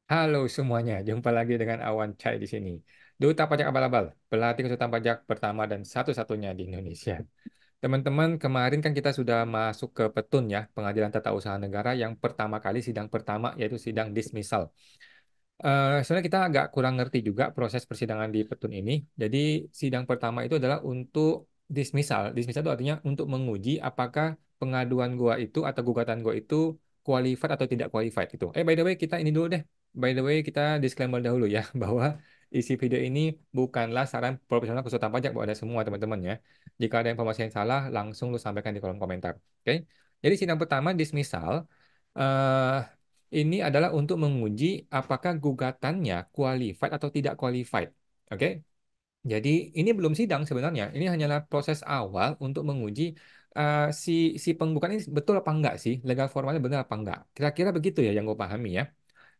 Halo semuanya, jumpa lagi dengan Awan Chai di sini. Duta Pajak Abal-Abal, pelatih konsultan pajak pertama dan satu-satunya di Indonesia. Teman-teman, kemarin kan kita sudah masuk ke petun ya, Pengadilan Tata Usaha Negara yang pertama kali sidang pertama yaitu sidang dismissal. Sebenarnya kita agak kurang ngerti juga proses persidangan di petun ini. Jadi sidang pertama itu adalah untuk dismissal. Dismissal itu artinya untuk menguji apakah pengaduan gua itu atau gugatan gua itu qualified atau tidak qualified gitu. By the way kita ini dulu deh. By the way kita disclaimer dahulu ya bahwa isi video ini bukanlah saran profesional konsultan pajak buat ada semua teman-teman ya. Jika ada informasi yang salah langsung lu sampaikan di kolom komentar. Oke? Jadi sidang pertama dismissal. eh ini adalah untuk menguji apakah gugatannya qualified atau tidak qualified. Oke, jadi ini belum sidang sebenarnya. Ini hanyalah proses awal untuk menguji si si penggugat ini betul apa enggak sih, legal formalnya benar apa enggak. Kira-kira begitu ya yang gue pahami ya.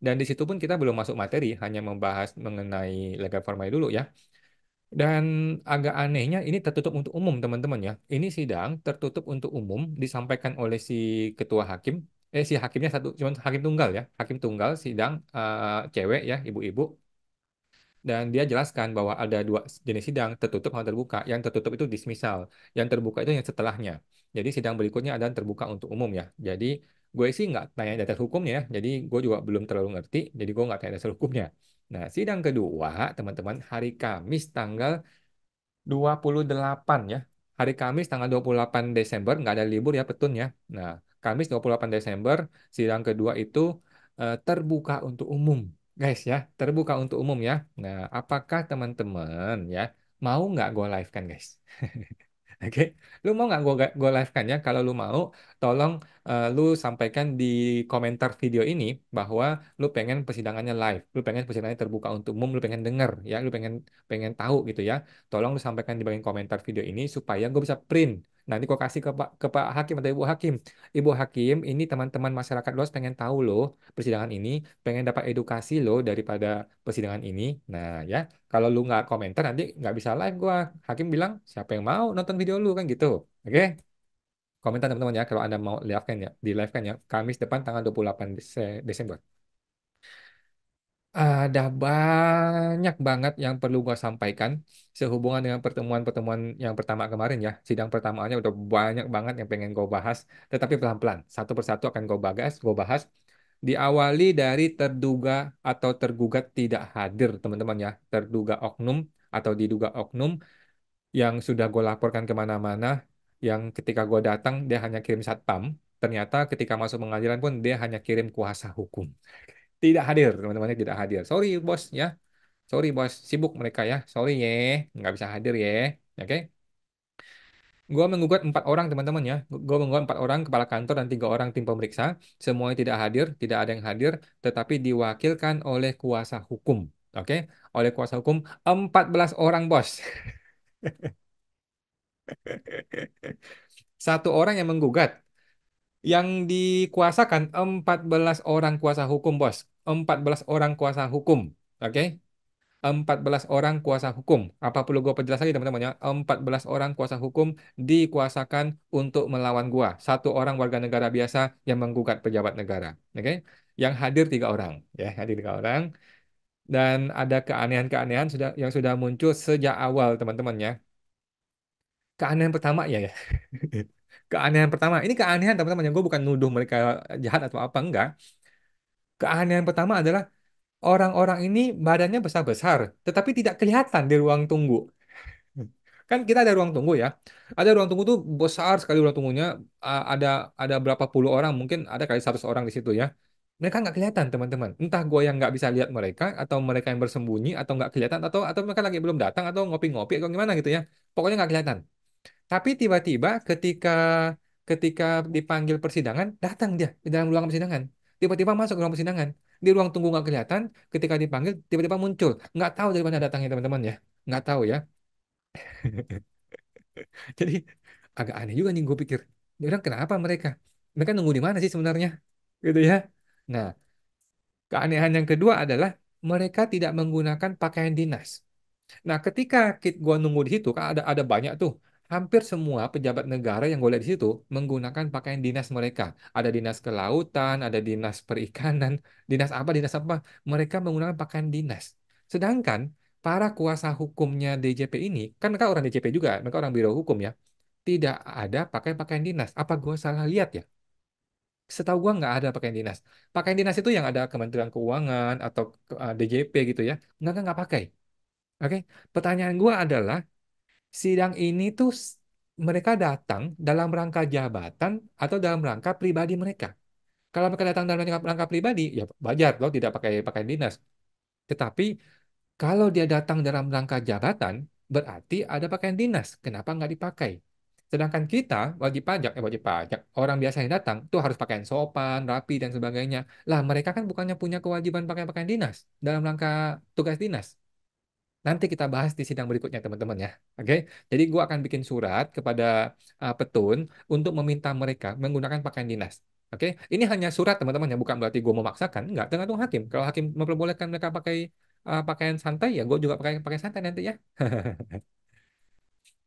Dan di situ pun kita belum masuk materi, hanya membahas mengenai legal formalnya dulu ya. Dan agak anehnya ini tertutup untuk umum teman-teman ya. Ini sidang tertutup untuk umum disampaikan oleh si ketua hakim. Si hakimnya satu, cuma hakim tunggal ya. Hakim tunggal sidang cewek ya, ibu-ibu. Dan dia jelaskan bahwa ada dua jenis sidang, tertutup sama terbuka. Yang tertutup itu dismisal. Yang terbuka itu yang setelahnya. Jadi sidang berikutnya ada yang terbuka untuk umum ya. Jadi gue sih nggak tanya dasar hukumnya ya. Jadi gue juga belum terlalu ngerti. Jadi gue nggak tanya dasar hukumnya. Nah, sidang kedua, teman-teman, hari Kamis tanggal 28 ya. Hari Kamis tanggal 28 Desember, nggak ada libur ya petun ya. Nah, Kamis 28 Desember, sidang kedua itu terbuka untuk umum. Guys ya, terbuka untuk umum ya. Nah, apakah teman-teman ya mau nggak go live kan guys? Oke, lu mau nggak gue live kan ya? Kalau lu mau, tolong lu sampaikan di komentar video ini bahwa lu pengen persidangannya live, lu pengen persidangannya terbuka untuk umum, lu pengen denger ya, lu pengen pengen tahu gitu ya. Tolong lu sampaikan di bagian komentar video ini supaya gue bisa print. Nanti gue kasih ke Pak Hakim atau Ibu Hakim. Ibu Hakim, ini teman-teman masyarakat luas pengen tahu loh persidangan ini, pengen dapat edukasi loh daripada persidangan ini. Nah ya. Kalau lu nggak komentar nanti nggak bisa live gua. Hakim bilang siapa yang mau nonton video lu kan gitu. Oke? Komentar teman-teman ya kalau Anda mau live kan ya, di live kan ya. Kamis depan tanggal 28 Desember. Ada banyak banget yang perlu gua sampaikan sehubungan dengan pertemuan-pertemuan yang pertama kemarin ya. Sidang pertamaannya udah banyak banget yang pengen gue bahas, tetapi pelan-pelan, satu persatu akan gue bahas. Diawali dari terduga atau tergugat tidak hadir, teman-teman ya. Terduga oknum atau diduga oknum yang sudah gue laporkan kemana-mana, yang ketika gue datang dia hanya kirim satpam, ternyata ketika masuk pengadilan pun dia hanya kirim kuasa hukum. Tidak hadir, teman-teman tidak hadir. Sorry bos ya, sorry bos, sibuk mereka ya, sorry ye, nggak bisa hadir ye. Oke, gue menggugat 4 orang teman-teman ya, gue menggugat 4 orang kepala kantor dan 3 orang tim pemeriksa, semuanya tidak hadir, tidak ada yang hadir, tetapi diwakilkan oleh kuasa hukum. Oke, oleh kuasa hukum 14 orang bos. Satu orang yang menggugat. Yang dikuasakan 14 orang kuasa hukum, Bos. 14 orang kuasa hukum. Oke? 14 orang kuasa hukum. Apa perlu gue perjelas lagi teman-teman ya? 14 orang kuasa hukum dikuasakan untuk melawan gua. Satu orang warga negara biasa yang menggugat pejabat negara. Oke? Yang hadir 3 orang. Ya, hadir 3 orang. Dan ada keanehan-keanehan yang sudah muncul sejak awal teman-teman ya. Keanehan pertama ya. Keanehan pertama, ini keanehan teman-teman yang gue bukan nuduh mereka jahat atau apa enggak. Keanehan pertama adalah orang-orang ini badannya besar-besar, tetapi tidak kelihatan di ruang tunggu. Kan kita ada ruang tunggu ya. Ada ruang tunggu tuh besar sekali ruang tunggunya. Ada berapa puluh orang, mungkin ada kali 100 orang di situ ya. Mereka nggak kelihatan teman-teman. Entah gue yang nggak bisa lihat mereka, atau mereka yang bersembunyi, atau nggak kelihatan, atau mereka lagi belum datang, atau ngopi-ngopi, atau gimana gitu ya. Pokoknya nggak kelihatan. Tapi tiba-tiba ketika ketika dipanggil persidangan, datang dia di dalam ruang persidangan. Tiba-tiba masuk ke ruang persidangan. Di ruang tunggu nggak kelihatan, ketika dipanggil tiba-tiba muncul. Nggak tahu dari mana datangnya teman-teman ya. Nggak tahu ya. Jadi agak aneh juga nih gue pikir. Ini orang kenapa mereka? Mereka nunggu di mana sih sebenarnya? Gitu ya. Nah, keanehan yang kedua adalah mereka tidak menggunakan pakaian dinas. Nah, ketika gue nunggu di situ, kan ada banyak tuh. hampir semua pejabat negara yang gue lihat di situ menggunakan pakaian dinas mereka. Ada dinas kelautan, ada dinas perikanan, dinas apa, mereka menggunakan pakaian dinas. Sedangkan para kuasa hukumnya DJP ini, kan mereka orang DJP juga, mereka orang Biro Hukum ya, tidak ada pakai pakaian dinas. Apa gue salah lihat ya? Setahu gua nggak ada pakaian dinas. Pakaian dinas itu yang ada Kementerian Keuangan atau DJP gitu ya. Nggak pakai. Oke, pertanyaan gua adalah sidang ini tuh mereka datang dalam rangka jabatan atau dalam rangka pribadi mereka. Kalau mereka datang dalam rangka pribadi, ya wajar loh tidak pakai pakaian dinas. Tetapi kalau dia datang dalam rangka jabatan, berarti ada pakaian dinas. Kenapa nggak dipakai? Sedangkan kita wajib pajak, orang biasa yang datang tuh harus pakaian sopan, rapi dan sebagainya. Lah mereka kan bukannya punya kewajiban pakai pakaian dinas dalam rangka tugas dinas. Nanti kita bahas di sidang berikutnya teman-teman ya. Oke, jadi gua akan bikin surat kepada Petun untuk meminta mereka menggunakan pakaian dinas. Oke, ini hanya surat teman-teman ya, bukan berarti gua memaksakan. Enggak, tergantung hakim. Kalau hakim memperbolehkan mereka pakai pakaian santai ya, gue juga pakai pakai santai nanti ya.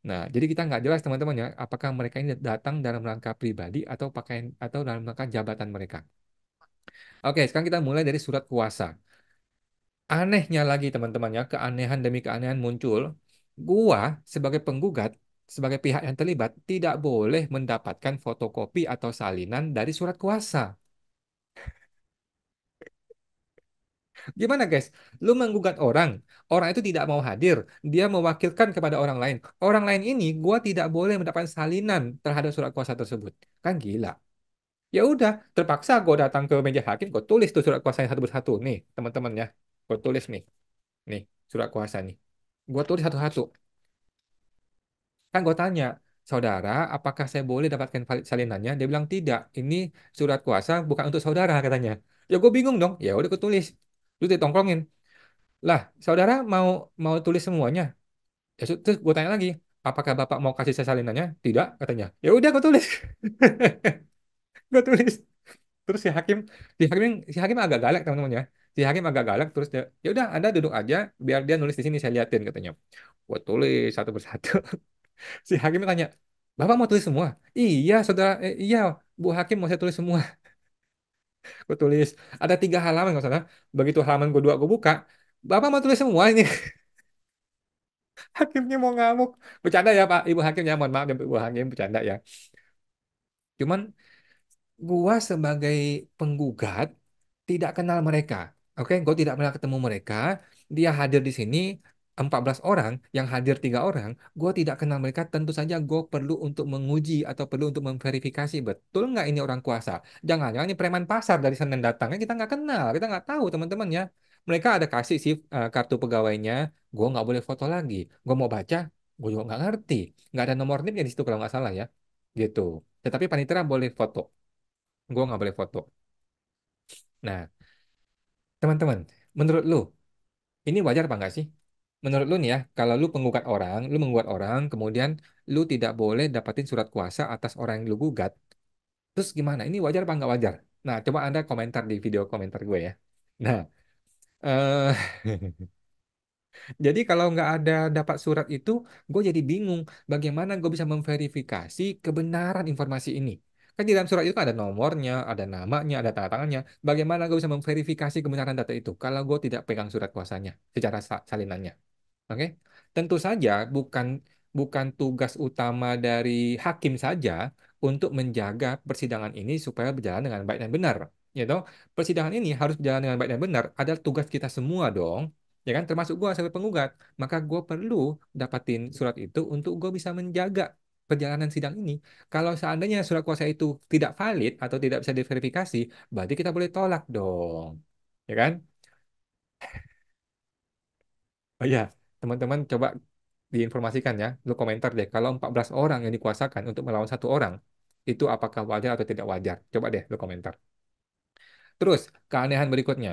Nah, jadi kita nggak jelas teman-teman ya, apakah mereka ini datang dalam rangka pribadi atau pakaian atau dalam rangka jabatan mereka. Oke, sekarang kita mulai dari surat kuasa. Anehnya lagi teman-teman ya, keanehan demi keanehan muncul. Gua sebagai penggugat, sebagai pihak yang terlibat, tidak boleh mendapatkan fotokopi atau salinan dari surat kuasa. Gimana guys? Lu menggugat orang, orang itu tidak mau hadir, dia mewakilkan kepada orang lain. Orang lain ini, gua tidak boleh mendapatkan salinan terhadap surat kuasa tersebut. Kan gila. Ya udah, terpaksa gue datang ke meja hakim, gue tulis tuh surat kuasanya satu persatu. Nih, teman-teman ya, gue tulis nih surat kuasa nih. Gue tulis satu-satu. Kan gue tanya, saudara, apakah saya boleh dapatkan salinannya? Dia bilang tidak. Ini surat kuasa bukan untuk saudara katanya. Ya gue bingung dong. Ya udah gue tulis. Terus ditongkrongin. Lah, saudara mau tulis semuanya? Ya, terus gue tanya lagi, apakah bapak mau kasih saya salinannya? Tidak katanya. Ya udah gue tulis. Gue tulis. Terus si hakim agak galak teman-teman ya. Si hakim agak galak terus dia, ya udah Anda duduk aja biar dia nulis di sini saya liatin katanya. Gua tulis satu persatu. Si hakim tanya, Bapak mau tulis semua? Iya, saudara, iya, Bu Hakim mau saya tulis semua. Gue tulis ada 3 halaman nggak salah. Begitu halaman kedua gue buka, Bapak mau tulis semua ini. Hakimnya mau ngamuk. Bercanda ya Pak, Ibu Hakim ya, mohon maaf ya Ibu Hakim bercanda ya. Cuman gua sebagai penggugat tidak kenal mereka. Oke, gue tidak pernah ketemu mereka. Dia hadir di sini 14 orang, yang hadir 3 orang. Gue tidak kenal mereka. Tentu saja gue perlu untuk menguji atau perlu untuk memverifikasi betul nggak ini orang kuasa. Jangan-jangan ini preman pasar dari Senin datangnya kita nggak kenal, kita nggak tahu teman-teman ya. Mereka ada kasih sih kartu pegawainya. Gue nggak boleh foto lagi. Gue mau baca, gue juga nggak ngerti. Nggak ada nomor NIP di situ kalau nggak salah ya. Gitu. Tetapi panitera boleh foto. Gue nggak boleh foto. Nah, teman-teman, menurut lu, ini wajar apa nggak sih? Menurut lu nih ya, kalau lu menggugat orang, kemudian lu tidak boleh dapatin surat kuasa atas orang yang lu gugat, terus gimana? Ini wajar apa nggak wajar? Nah, coba Anda komentar di video komentar gue ya. Nah, eh jadi kalau nggak ada dapat surat itu, gue jadi bingung bagaimana gue bisa memverifikasi kebenaran informasi ini. Kan di dalam surat itu kan ada nomornya, ada namanya, ada tanda tangannya. Bagaimana gue bisa memverifikasi kebenaran data itu kalau gue tidak pegang surat kuasanya secara salinannya? Oke, tentu saja bukan bukan tugas utama dari hakim saja untuk menjaga persidangan ini supaya berjalan dengan baik dan benar. Ya toh, persidangan ini harus berjalan dengan baik dan benar. Adalah tugas kita semua dong. Ya kan, termasuk gua sebagai penggugat. Maka gua perlu dapatin surat itu untuk gua bisa menjaga perjalanan sidang ini. Kalau seandainya surat kuasa itu tidak valid atau tidak bisa diverifikasi, berarti kita boleh tolak dong. Ya kan? Oh iya, teman-teman coba diinformasikan ya, lu komentar deh, kalau 14 orang yang dikuasakan untuk melawan 1 orang, itu apakah wajar atau tidak wajar? Coba deh lu komentar. Terus, keanehan berikutnya,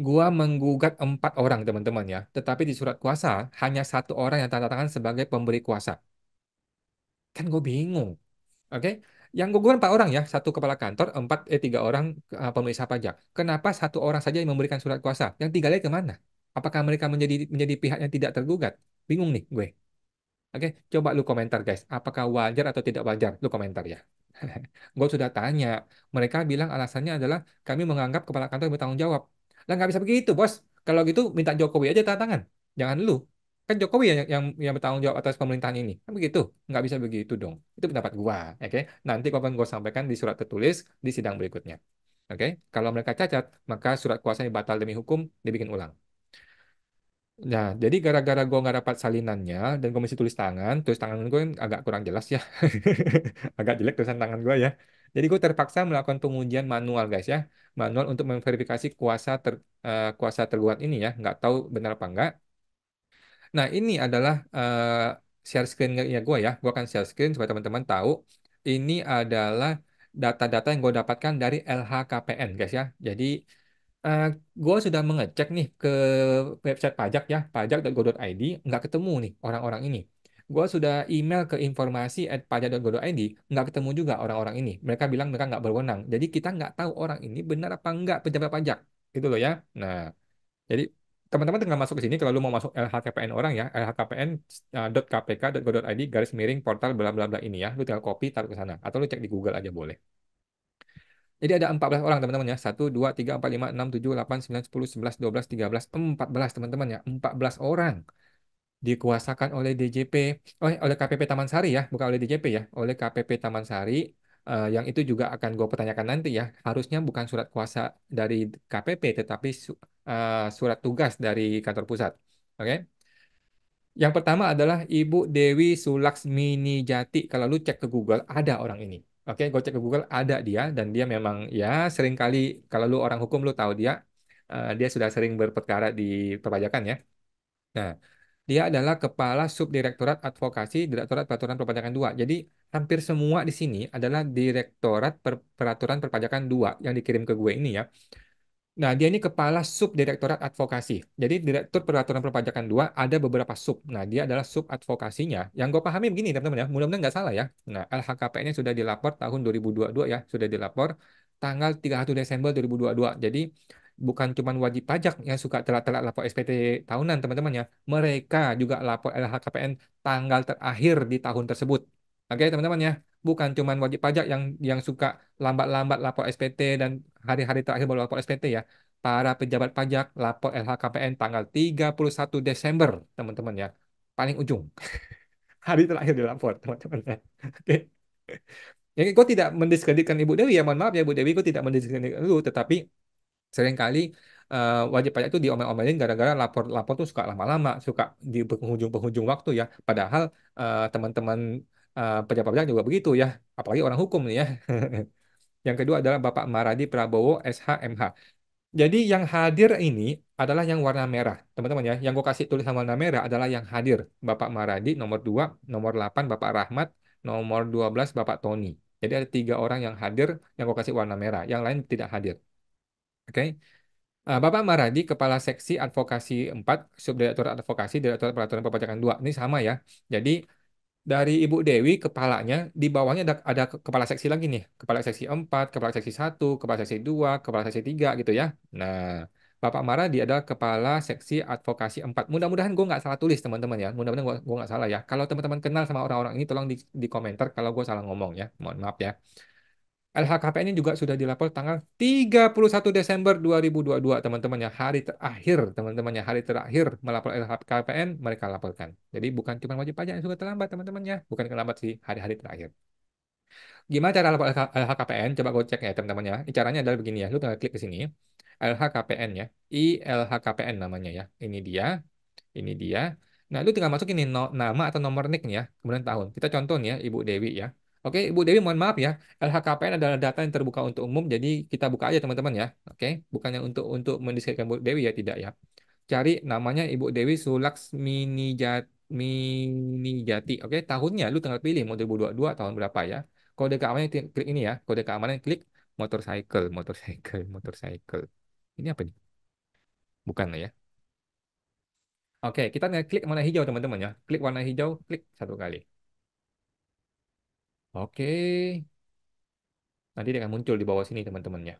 gua menggugat 4 orang teman-teman ya, tetapi di surat kuasa hanya 1 orang yang tanda tangan sebagai pemberi kuasa. Kan gue bingung, oke? Yang gue gugat 4 orang ya, satu kepala kantor, 3 orang pemeriksa pajak. Kenapa 1 orang saja yang memberikan surat kuasa? Yang 3 lain kemana? Apakah mereka menjadi pihak yang tidak tergugat? Bingung nih gue. Oke, coba lu komentar guys, apakah wajar atau tidak wajar? Lu komentar ya. Gue sudah tanya, mereka bilang alasannya adalah kami menganggap kepala kantor bertanggung jawab. Lah nggak bisa begitu, bos. Kalau gitu minta Jokowi aja tanda tangan, jangan lu. Kan Jokowi yang bertanggung jawab atas pemerintahan ini. Kan begitu? Nggak bisa begitu dong. Itu pendapat gua, oke? Nanti gua akan gua sampaikan di surat tertulis di sidang berikutnya. Oke? Kalau mereka cacat, maka surat kuasa yang batal demi hukum dibikin ulang. Nah, jadi gara-gara gue nggak dapat salinannya dan gue mesti tulis tangan gue kan agak kurang jelas ya, agak jelek tulisan tangan gue ya. Jadi gue terpaksa melakukan pengujian manual guys ya, manual untuk memverifikasi kuasa tergugat ini ya, nggak tahu benar apa enggak. Nah, ini adalah share screen-nya gue ya, gue akan share screen supaya teman-teman tahu. Ini adalah data-data yang gue dapatkan dari LHKPN guys ya. Jadi Eh, gue sudah mengecek nih ke website pajak ya, pajak.go.id, nggak ketemu nih orang-orang ini. Gue sudah email ke informasi@pajak.go.id, nggak ketemu juga orang-orang ini. Mereka bilang mereka nggak berwenang. Jadi kita nggak tahu orang ini benar apa nggak pejabat pajak. Gitu loh ya. Nah, jadi teman-teman tinggal masuk ke sini kalau lu mau masuk LHKPN orang ya, lhkpn.kpk.go.id garis miring portal bla bla bla ini ya. Lu tinggal copy taruh ke sana atau lu cek di Google aja boleh. Jadi ada 14 orang teman-teman ya. 1, 2, 3, 4, 5, 6, 7, 8, 9, 10, 11, 12, 13, 14 teman-teman ya. 14 orang dikuasakan oleh DJP, oleh KPP Taman Sari ya, bukan oleh DJP ya, oleh KPP Taman Sari, yang itu juga akan gue pertanyakan nanti ya. Harusnya bukan surat kuasa dari KPP, tetapi surat tugas dari kantor pusat. Oke? Yang pertama adalah Ibu Dewi Sulaksmini Jati. Kalau lu cek ke Google, ada orang ini. Oke, gue cek ke Google, ada dia. Dan dia memang, ya sering kali, kalau lu orang hukum, lu tahu dia. Dia sudah sering berperkara di perpajakan ya. Nah, dia adalah Kepala Subdirektorat Advokasi Direktorat Peraturan Perpajakan 2. Jadi, hampir semua di sini adalah Direktorat Peraturan Perpajakan 2 yang dikirim ke gue ini ya. Nah, dia ini kepala sub direktorat advokasi. Jadi, direktur peraturan perpajakan 2 ada beberapa sub. Nah, dia adalah sub advokasinya. Yang gue pahami begini, teman-teman ya. Mudah-mudahan nggak salah ya. Nah, LHKPN-nya sudah dilapor tahun 2022 ya. Sudah dilapor tanggal 31 Desember 2022. Jadi, bukan cuma wajib pajak yang suka telat-telat lapor SPT tahunan, teman-teman ya. Mereka juga lapor LHKPN tanggal terakhir di tahun tersebut. Oke, teman-teman ya. Bukan cuma wajib pajak yang suka lambat-lambat lapor SPT dan hari-hari terakhir baru lapor SPT ya. Para pejabat pajak lapor LHKPN tanggal 31 Desember, teman-teman ya. Paling ujung, hari terakhir dilapor, teman-teman ya. Oke. Jadi gue tidak mendiskreditkan Ibu Dewi ya, mohon maaf ya Bu Dewi, gue tidak mendiskreditkan itu, tetapi seringkali wajib pajak itu diomel-omelin gara-gara lapor-lapor tuh suka lama-lama, suka di penghujung-penghujung waktu ya. Padahal teman-teman pejabat pajak juga begitu ya, apalagi orang hukum nih ya. Yang kedua adalah Bapak Maradi Prabowo SHMH. Jadi yang hadir ini adalah yang warna merah, teman-teman ya. Yang gue kasih tulisan warna merah adalah yang hadir. Bapak Maradi nomor 2, nomor 8 Bapak Rahmat, nomor 12 Bapak Tony. Jadi ada 3 orang yang hadir yang gue kasih warna merah. Yang lain tidak hadir. Oke. Bapak Maradi, Kepala Seksi Advokasi 4, Subdirektur Advokasi, Direktur Peraturan Perpajakan 2. Ini sama ya. Jadi dari Ibu Dewi kepalanya di bawahnya ada kepala seksi lagi nih, kepala seksi 4, kepala seksi 1, kepala seksi 2, kepala seksi 3 gitu ya. Nah, Bapak Maradi adalah kepala seksi advokasi 4. Mudah-mudahan gue nggak salah tulis teman-teman ya. Mudah-mudahan gue nggak salah ya. Kalau teman-teman kenal sama orang-orang ini tolong di komentar kalau gue salah ngomong ya. Mohon maaf ya. LHKPN ini juga sudah dilapor tanggal 31 Desember 2022 teman-teman ya. Hari terakhir teman-teman ya. Hari terakhir melapor LHKPN mereka laporkan. Jadi bukan cuma wajib pajak yang suka terlambat teman-teman ya. Bukan terlambat sih hari-hari terakhir. Gimana cara lapor LHKPN? Coba gue cek ya teman-teman ya. Caranya adalah begini ya. Lu tinggal klik ke sini. LHKPN ya. ILHKPN namanya ya. Ini dia. Ini dia. Nah, lu tinggal masukin nih nama atau nomor NIK nih ya, kemudian tahun. Kita contoh nih ya, Ibu Dewi ya. Oke, Ibu Dewi mohon maaf ya. LHKPN adalah data yang terbuka untuk umum, jadi kita buka aja teman-teman ya. Oke, bukannya untuk mendiskreditkan Ibu Dewi ya, tidak ya. Cari namanya Ibu Dewi Sulaksmini Jati. Oke, tahunnya lu tinggal pilih mau 2022 tahun berapa ya. Kode keamanan klik ini ya. Kode keamanan klik motorcycle, motorcycle, motorcycle. Ini apa nih? Bukan lah ya. Oke, kita klik warna hijau teman-teman ya. Klik warna hijau, klik 1 kali. Oke, nanti dia akan muncul di bawah sini teman-teman ya.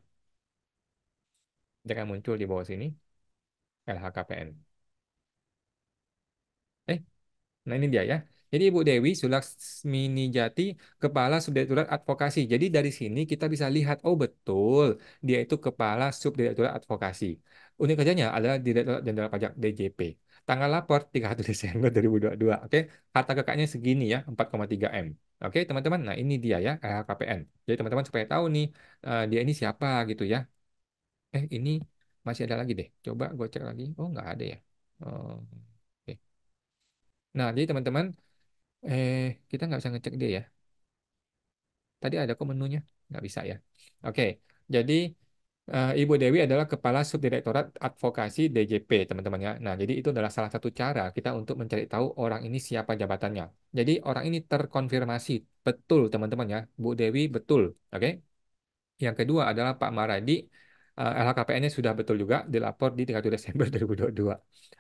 Dia akan muncul di bawah sini, LHKPN. Eh, nah ini dia ya. Jadi Ibu Dewi Sulaksmini Jati, Kepala Subdirektorat Advokasi. Jadi dari sini kita bisa lihat, oh betul, dia itu Kepala Subdirektorat Advokasi. Unit kerjanya adalah Direktorat Jenderal Pajak DJP. Tanggal lapor 31 Desember 2022. Oke, harta kekayaannya segini ya, 4,3 M. Oke, teman-teman. Nah, ini dia ya, LHKPN. Jadi teman-teman supaya tahu nih, dia ini siapa gitu ya. Ini masih ada lagi deh. Coba gue cek lagi. Oh, nggak ada ya. Oh, oke. Nah, jadi teman-teman, kita nggak bisa ngecek dia ya. Tadi ada kok menunya, nggak bisa ya. Oke, jadi Ibu Dewi adalah Kepala Subdirektorat Advokasi DJP, teman-teman ya. Nah, jadi itu adalah salah satu cara kita untuk mencari tahu orang ini siapa jabatannya. Jadi orang ini terkonfirmasi betul, teman-teman ya. Bu Dewi betul, oke? Yang kedua adalah Pak Maradi, LHKPN-nya sudah betul juga dilapor di 31 Desember 2022.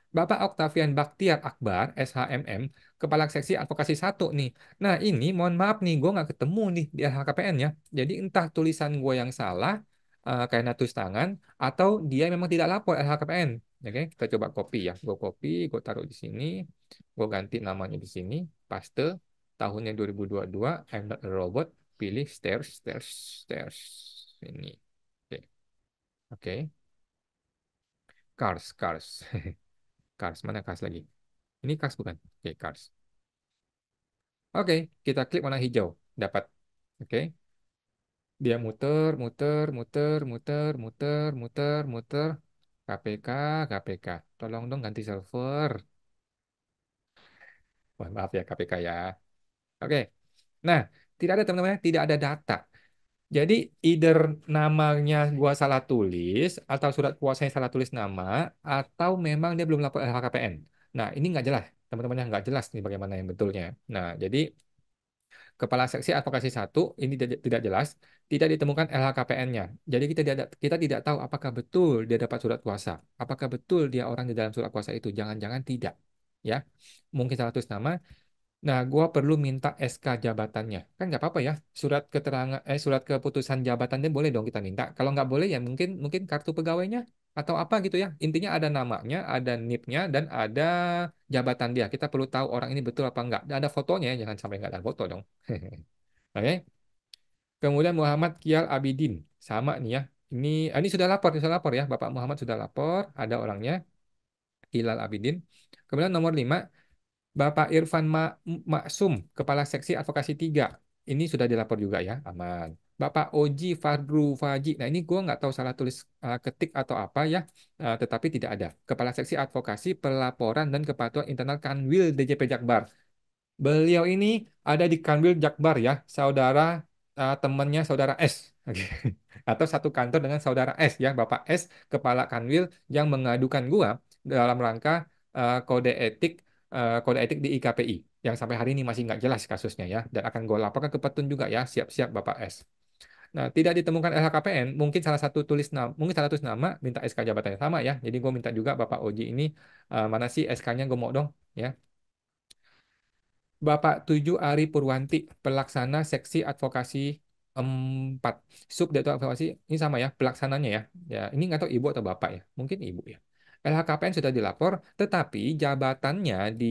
Bapak Oktavian Baktiar Akbar, SHMM, Kepala Seksi Advokasi 1 nih. Nah ini mohon maaf nih, gue nggak ketemu nih di LHKPN-nya. Jadi entah tulisan gue yang salah, karena tulis tangan, atau dia memang tidak lapor LHKPN. Oke, kita coba copy ya. Gue copy, gue taruh di sini, gue ganti namanya di sini, paste, tahunnya 2022, I'm not a robot, pilih stairs, stairs, stairs. Ini. Oke. Oke. Cars, cars. Cars, mana cars lagi? Ini cars bukan? Oke, cars. Oke, kita klik warna hijau. Dapat. Oke. Dia muter, muter, muter, muter, muter, muter, muter. KPK, KPK. Tolong dong ganti server. Mohon maaf ya KPK ya. Oke. Nah, tidak ada teman-teman, tidak ada data. Jadi either namanya gua salah tulis atau surat kuasanya salah tulis nama atau memang dia belum lapor LHKPN. Nah, ini nggak jelas. Teman-temannya nggak jelas nih bagaimana yang betulnya. Nah, jadi Kepala Seksi Advokasi 1 ini tidak jelas, tidak ditemukan LHKPN-nya. Jadi kita tidak tahu apakah betul dia dapat surat kuasa, apakah betul dia orang di dalam surat kuasa itu. Jangan-jangan tidak, ya. Mungkin salah tulis nama. Nah, gua perlu minta SK jabatannya. Kan nggak apa-apa ya. Surat keputusan jabatannya boleh dong kita minta. Kalau nggak boleh ya mungkin mungkin kartu pegawainya atau apa gitu ya. Intinya ada namanya, ada NIP-nya dan ada jabatan dia. Kita perlu tahu orang ini betul apa enggak. Dan ada fotonya, jangan sampai nggak ada foto dong. Oke. Kemudian Muhammad Kial Abidin, sama nih ya. Ini sudah lapor ya. Bapak Muhammad sudah lapor, ada orangnya, Hilal Abidin. Kemudian nomor 5, Bapak Irfan Maksum, Kepala Seksi Advokasi 3. Ini sudah dilapor juga ya, aman. Bapak Oji Fadru Faji. Nah, ini gue nggak tahu salah tulis ketik atau apa ya, tetapi tidak ada. Kepala Seksi Advokasi Pelaporan dan Kepatuhan Internal Kanwil DJP Jakbar. Beliau ini ada di Kanwil Jakbar ya, saudara temannya saudara S. Oke. Atau satu kantor dengan saudara S ya, Bapak S, Kepala Kanwil yang mengadukan gua dalam rangka kode etik di IKPI yang sampai hari ini masih nggak jelas kasusnya ya, dan akan gua laporkan ke Petun juga ya, siap-siap Bapak S. Nah, tidak ditemukan LHKPN, mungkin salah tulis nama, minta SK jabatannya sama ya. Jadi gue minta juga Bapak Oji ini, mana sih SK-nya, gue mau dong ya. Bapak Tuju Ari Purwanti, Pelaksana Seksi Advokasi 4. Subdirektur Advokasi, ini sama ya, pelaksananya ya. Ya, ini nggak tahu ibu atau bapak ya. Mungkin ibu ya. LHKPN sudah dilapor, tetapi jabatannya di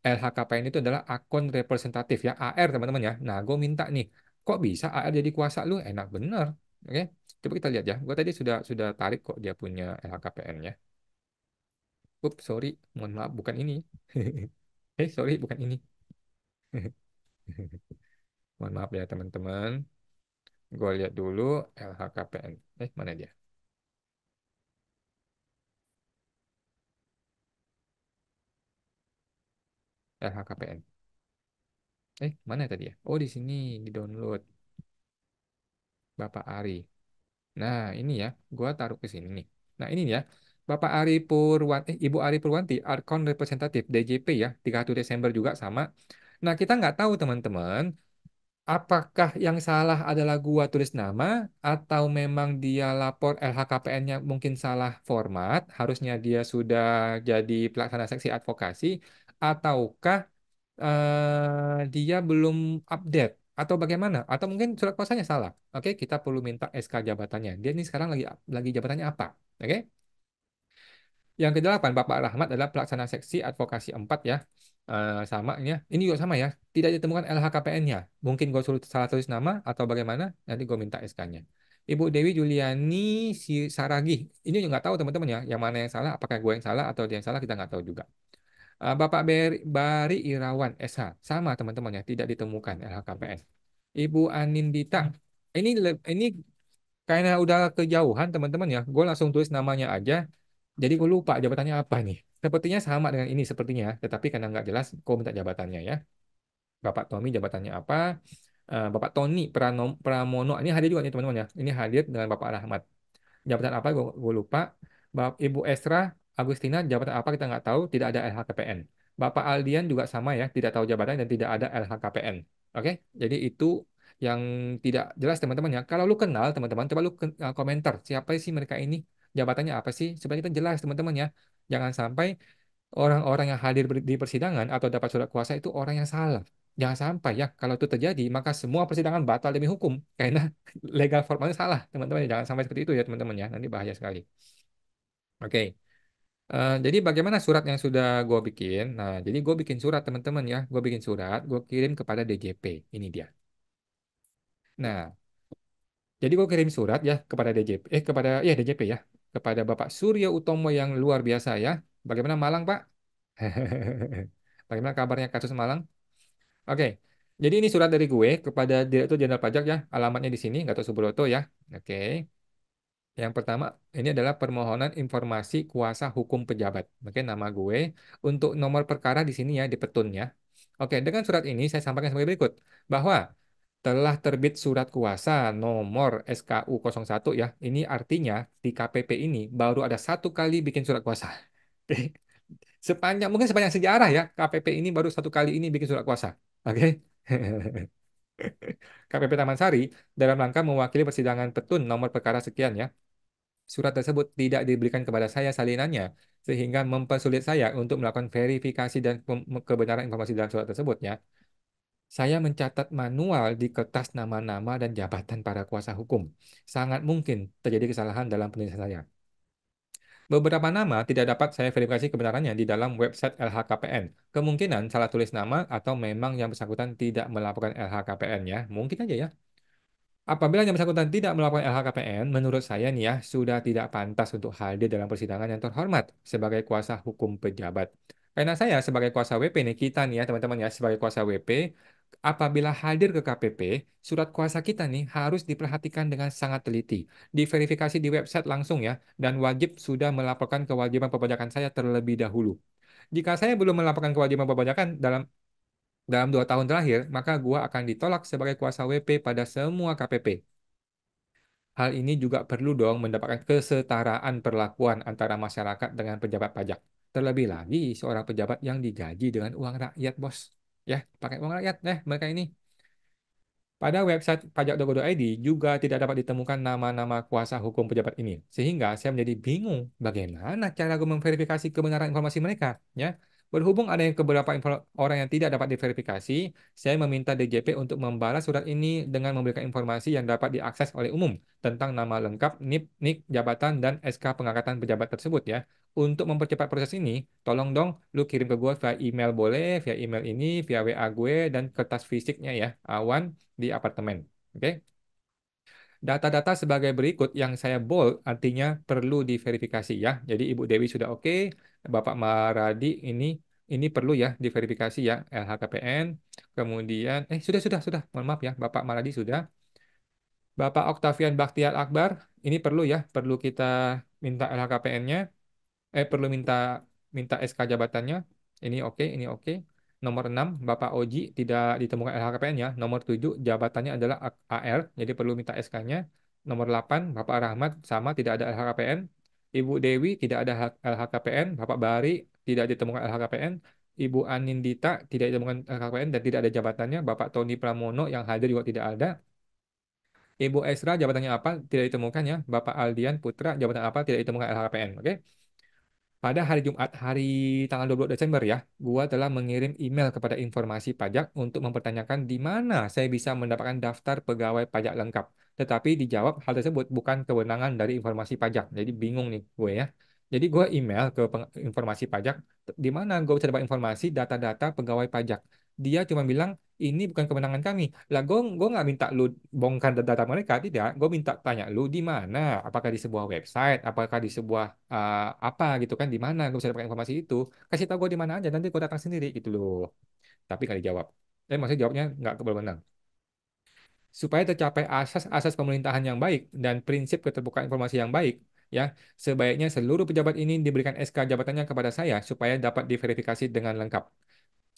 LHKPN itu adalah akun representatif ya, AR teman-teman ya. Nah, gue minta nih, kok bisa AR jadi kuasa lu? Enak bener. Oke, coba kita lihat ya. Gue tadi sudah tarik kok dia punya LHKPN ya. Ups, sorry, mohon maaf, bukan ini. Sorry, bukan ini. Mohon maaf ya teman-teman. Gue lihat dulu LHKPN. Mana dia? LHKPN. Mana tadi ya? Oh, di sini, di download. Bapak Ari. Nah, ini ya. Gue taruh ke sini nih. Nah, ini ya. Ibu Ari Purwanti, Arkon Representatif DJP ya. 31 Desember juga sama. Nah, kita nggak tahu teman-teman. Apakah yang salah adalah gua tulis nama atau memang dia lapor LHKPN-nya mungkin salah format, harusnya dia sudah jadi pelaksana seksi advokasi, ataukah dia belum update atau bagaimana? Atau mungkin surat kuasanya salah. Oke, kita perlu minta SK jabatannya. Dia ini sekarang lagi jabatannya apa? Oke. Yang kedelapan, Bapak Rahmat adalah pelaksana seksi advokasi 4 ya. Sama ya. Ini juga sama ya. Tidak ditemukan LHKPN-nya. Mungkin gue salah tulis nama atau bagaimana. Nanti gue minta SK-nya. Ibu Dewi Juliani si Saragih. Ini juga nggak tahu teman-teman ya. Yang mana yang salah? Apakah gue yang salah atau dia yang salah? Kita nggak tahu juga. Bapak Bari Irawan SH. Sama teman-teman ya. Tidak ditemukan LHKPN. Ibu Anindita. Ini karena udah kejauhan teman-teman ya. Gue langsung tulis namanya aja. Jadi gue lupa jabatannya apa nih. Sepertinya sama dengan ini sepertinya, tetapi karena nggak jelas, gue minta jabatannya ya. Bapak Tommy jabatannya apa? Bapak Tony Pramono, ini hadir juga nih teman-teman ya. Ini hadir dengan Bapak Rahmat. Jabatan apa gue lupa. Ibu Esra Agustina jabatan apa kita nggak tahu, tidak ada LHKPN. Bapak Aldian juga sama ya, tidak tahu jabatan dan tidak ada LHKPN. Oke, jadi itu yang tidak jelas teman-teman ya. Kalau lu kenal teman-teman, coba lu komentar siapa sih mereka ini, jabatannya apa sih, supaya kita jelas teman-teman ya. Jangan sampai orang-orang yang hadir di persidangan atau dapat surat kuasa itu orang yang salah. Jangan sampai ya, kalau itu terjadi, maka semua persidangan batal demi hukum. Karena legal formalnya salah, teman-teman. Jangan sampai seperti itu ya, teman-teman ya. Nanti bahaya sekali. Oke. Jadi bagaimana surat yang sudah gue bikin? Nah, jadi gue bikin surat, teman-teman ya. Gue bikin surat, gue kirim kepada DJP. Ini dia. Nah, jadi gue kirim surat ya kepada DJP, kepada ya DJP ya, kepada Bapak Surya Utomo yang luar biasa ya. Bagaimana Malang, Pak? Bagaimana kabarnya kasus Malang? Oke, jadi ini surat dari gue kepada Direktur Jenderal Pajak ya, alamatnya di sini, Gatot Subroto ya. Oke, yang pertama ini adalah permohonan informasi kuasa hukum pejabat. Oke, nama gue untuk nomor perkara di sini ya di petunnya. Oke, dengan surat ini saya sampaikan sebagai berikut bahwa telah terbit surat kuasa nomor SKU 01 ya. Ini artinya di KPP ini baru ada satu kali bikin surat kuasa. Oke. Mungkin sepanjang sejarah ya, KPP ini baru satu kali ini bikin surat kuasa. Oke. KPP Taman Sari dalam rangka mewakili persidangan petun nomor perkara sekian ya. Surat tersebut tidak diberikan kepada saya salinannya sehingga mempersulit saya untuk melakukan verifikasi dan kebenaran informasi dalam surat tersebut ya. Saya mencatat manual di kertas nama-nama dan jabatan para kuasa hukum. Sangat mungkin terjadi kesalahan dalam penulisan saya. Beberapa nama tidak dapat saya verifikasi kebenarannya di dalam website LHKPN. Kemungkinan salah tulis nama atau memang yang bersangkutan tidak melaporkan LHKPN ya. Mungkin aja ya. Apabila yang bersangkutan tidak melakukan LHKPN, menurut saya nih ya, sudah tidak pantas untuk hadir dalam persidangan yang terhormat sebagai kuasa hukum pejabat. Karena saya sebagai kuasa WP nih, kita nih ya teman-teman ya, sebagai kuasa WP, apabila hadir ke KPP, surat kuasa kita nih harus diperhatikan dengan sangat teliti, diverifikasi di website langsung ya, dan wajib sudah melaporkan kewajiban perpajakan saya terlebih dahulu. Jika saya belum melaporkan kewajiban perpajakan dalam 2 tahun terakhir, maka gua akan ditolak sebagai kuasa WP pada semua KPP. Hal ini juga perlu dong mendapatkan kesetaraan perlakuan antara masyarakat dengan pejabat pajak. Terlebih lagi seorang pejabat yang digaji dengan uang rakyat, bos. Ya, pakai uang rakyat, mereka ini. Pada website pajak.go.id juga tidak dapat ditemukan nama-nama kuasa hukum pejabat ini. Sehingga saya menjadi bingung bagaimana cara gue memverifikasi kebenaran informasi mereka. Ya, berhubung ada beberapa orang yang tidak dapat diverifikasi, saya meminta DJP untuk membalas surat ini dengan memberikan informasi yang dapat diakses oleh umum tentang nama lengkap, NIP, NIK, jabatan, dan SK pengangkatan pejabat tersebut ya. Untuk mempercepat proses ini, tolong dong lu kirim ke gue via email boleh, via email ini, via WA gue, dan kertas fisiknya ya, awan di apartemen. Oke. Data-data sebagai berikut yang saya bold artinya perlu diverifikasi ya. Jadi Ibu Dewi sudah oke, Bapak Maradi ini perlu ya diverifikasi ya LHKPN. Kemudian sudah. Mohon maaf ya, Bapak Maradi sudah. Bapak Oktavian Baktiar Akbar ini perlu ya, perlu kita minta LHKPN-nya. Perlu minta minta SK jabatannya. Ini oke. Nomor 6, Bapak Oji tidak ditemukan LHKPN-nya. Nomor 7, jabatannya adalah AR, jadi perlu minta SK-nya. Nomor 8, Bapak Rahmat sama tidak ada LHKPN. Ibu Dewi tidak ada LHKPN. Bapak Bari tidak ditemukan LHKPN. Ibu Anindita tidak ditemukan LHKPN dan tidak ada jabatannya. Bapak Tony Pramono yang hadir juga tidak ada. Ibu Esra jabatannya apa? Tidak ditemukan ya. Bapak Aldian Putra jabatan apa? Tidak ditemukan LHKPN. Oke. Pada hari Jumat, hari tanggal 20 Desember ya, gua telah mengirim email kepada informasi pajak untuk mempertanyakan di mana saya bisa mendapatkan daftar pegawai pajak lengkap. Tetapi dijawab hal tersebut bukan kewenangan dari informasi pajak. Jadi bingung nih gue ya. Jadi gue email ke informasi pajak, di mana gue bisa dapat informasi data-data pegawai pajak. Dia cuma bilang ini bukan kewenangan kami. Lah gue nggak minta lu bongkar data mereka, tidak. Gue minta tanya lu di mana? Apakah di sebuah website? Apakah di sebuah apa gitu kan? Di mana gue bisa dapat informasi itu? Kasih tahu gue di mana aja. Nanti gue datang sendiri gitu loh. Tapi kali jawab. Maksudnya jawabnya nggak kebenaran. Supaya tercapai asas-asas pemerintahan yang baik dan prinsip keterbukaan informasi yang baik, ya, sebaiknya seluruh pejabat ini diberikan SK jabatannya kepada saya supaya dapat diverifikasi dengan lengkap.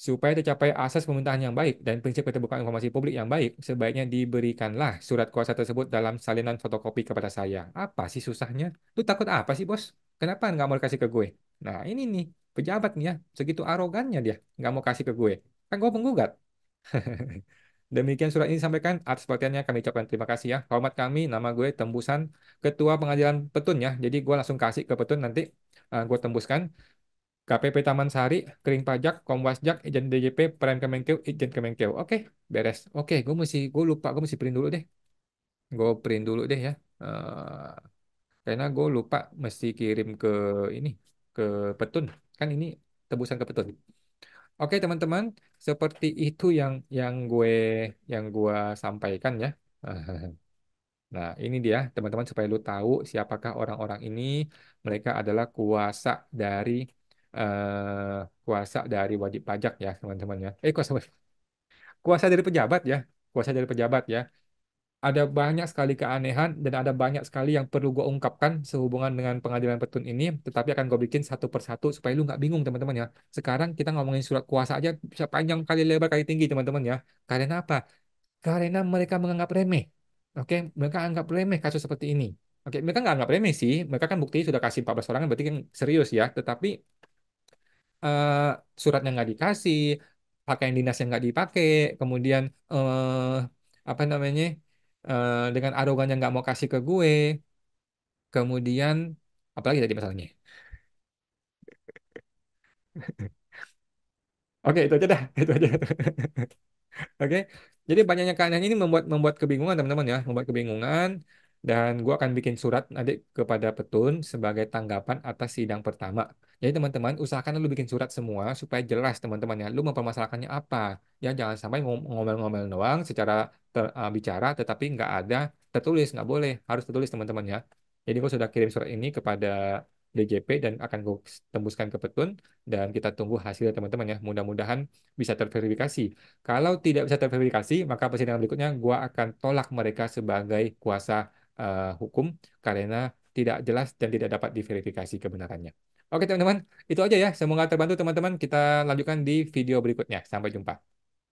Supaya tercapai asas pemerintahan yang baik dan prinsip keterbukaan informasi publik yang baik, sebaiknya diberikanlah surat kuasa tersebut dalam salinan fotokopi kepada saya. Apa sih susahnya? Lu takut apa sih, bos? Kenapa nggak mau kasih ke gue? Nah, ini nih, pejabat nih ya, segitu arogannya dia, nggak mau kasih ke gue. Kan gue penggugat. Demikian surat ini disampaikan. Atas perhatiannya kami ucapkan terima kasih ya. Hormat kami, nama gue Tembusan, Ketua Pengadilan Petun ya. Jadi gue langsung kasih ke Petun nanti gue tembuskan. KPP Taman Sari, Kering Pajak, Komwasjak, Ijen DJP, Prime Kemenkeu, Ijen Kemenkeu. Oke, beres. Oke, gue lupa, gue mesti print dulu deh. Gue print dulu deh ya. Karena gue lupa mesti kirim ke ini, ke Petun. Kan ini tembusan ke Petun. Oke teman-teman, seperti itu yang gue sampaikan ya. Nah ini dia teman-teman supaya lu tahu siapakah orang-orang ini. Mereka adalah kuasa dari wajib pajak ya teman-teman ya. Kuasa dari pejabat ya. Kuasa dari pejabat ya. Ada banyak sekali keanehan dan ada banyak sekali yang perlu gue ungkapkan sehubungan dengan pengadilan petun ini, tetapi akan gue bikin satu persatu supaya lu nggak bingung teman-teman ya. Sekarang kita ngomongin surat kuasa aja bisa panjang kali lebar kali tinggi teman-teman ya. Karena apa? Karena mereka menganggap remeh. Oke, mereka anggap remeh kasus seperti ini. Oke, mereka nggak anggap remeh sih. Mereka kan bukti sudah kasih 14 orang, berarti kan serius ya. Tetapi eh, suratnya nggak dikasih, pakaian dinas yang nggak dipakai, kemudian apa namanya dengan arogannya nggak mau kasih ke gue, kemudian apalagi tadi masalahnya. Oke, itu aja dah, itu aja. Oke, jadi banyaknya keanehan ini membuat membuat kebingungan teman-teman ya, membuat kebingungan. Dan gue akan bikin surat nanti kepada Petun sebagai tanggapan atas sidang pertama. Jadi teman-teman usahakan lu bikin surat semua supaya jelas teman-teman ya, lu mempermasalahkannya apa. Ya jangan sampai ngomel-ngomel doang secara bicara, tetapi nggak ada tertulis, nggak boleh, harus tertulis teman-teman ya. Jadi gue sudah kirim surat ini kepada DJP dan akan gue tembuskan ke Petun dan kita tunggu hasil teman-teman ya. Mudah-mudahan bisa terverifikasi. Kalau tidak bisa terverifikasi, maka persidangan berikutnya gua akan tolak mereka sebagai kuasa hukum karena tidak jelas dan tidak dapat diverifikasi kebenarannya. Oke teman-teman, itu aja ya. Semoga terbantu teman-teman. Kita lanjutkan di video berikutnya. Sampai jumpa.